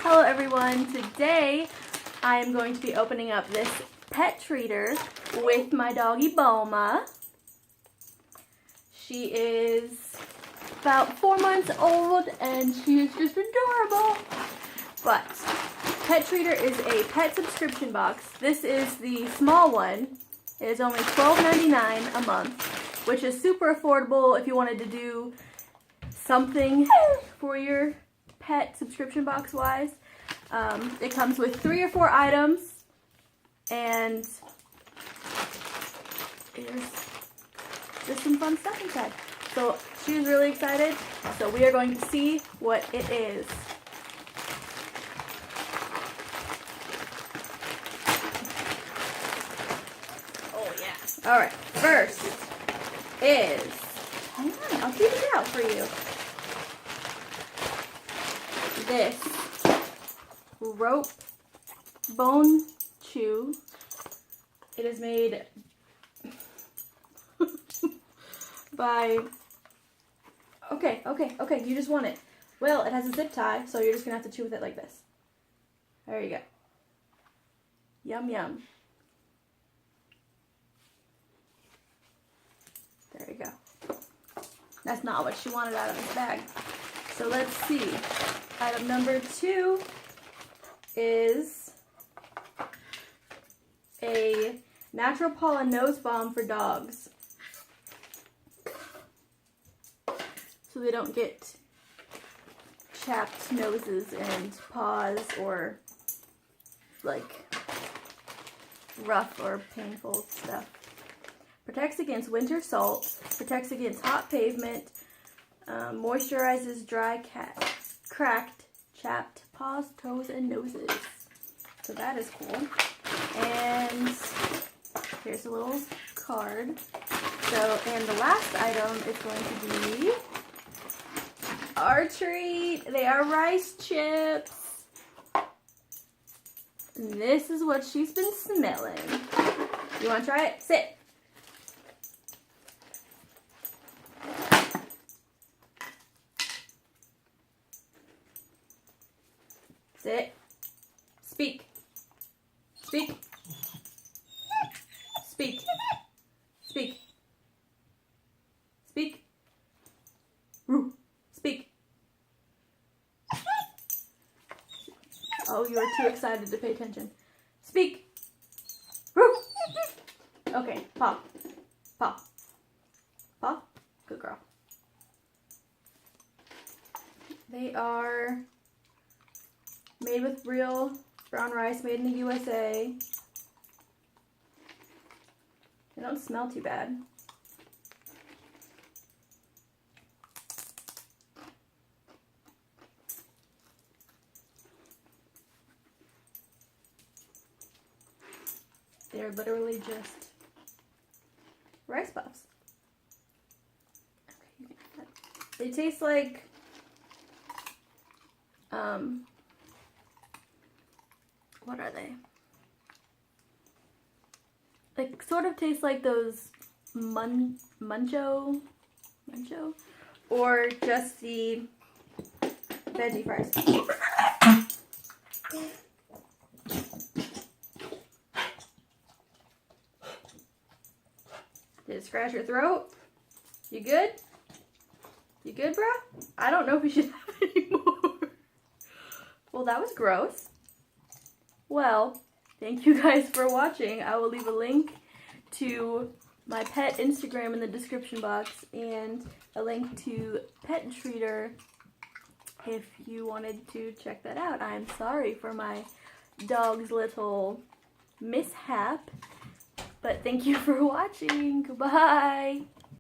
Hello everyone, today I am going to be opening up this pet treater with my doggy Boma. She is about 4 months old and she is just adorable. But pet treater is a pet subscription box. This is the small one. It is only $12.99 a month, which is super affordable if you wanted to do something for your pet subscription box wise. It comes with 3 or 4 items and there's just some fun stuff inside. So she's really excited, so we are going to see what it is. Oh yeah. Alright, first is, hang on, I'll keep it out for you. This rope bone chew. It is made by, okay, you just want it. Well, it has a zip tie, so you're just gonna have to chew with it like this. There you go. Yum yum. There you go. That's not what she wanted out of this bag. So let's see. Item number 2 is a natural pollen nose balm for dogs, so they don't get chapped noses and paws or like rough or painful stuff. Protects against winter salt, protects against hot pavement, moisturizes dry, cracked, chapped paws, toes, and noses. So that is cool. And here's a little card. So, and the last item is going to be our treat. They are rice chips. And this is what she's been smelling. You want to try it? Sit. Sit. Speak. Speak. Speak. Speak. Speak. Roo. Speak. Oh, you are too excited to pay attention. Speak. Roo. Okay, paw. Paw. Paw. Good girl. They are made with real brown rice, made in the USA. They don't smell too bad. They're literally just rice puffs. Okay, you can have that. They taste like what are they? Like, sort of taste like those Muncho, or just the veggie fries. Did it scratch your throat? You good? You good, bro? I don't know if we should have any more. Well, that was gross. Well, thank you guys for watching. I will leave a link to my pet Instagram in the description box and a link to Pet Treater if you wanted to check that out. I'm sorry for my dog's little mishap, but thank you for watching. Goodbye.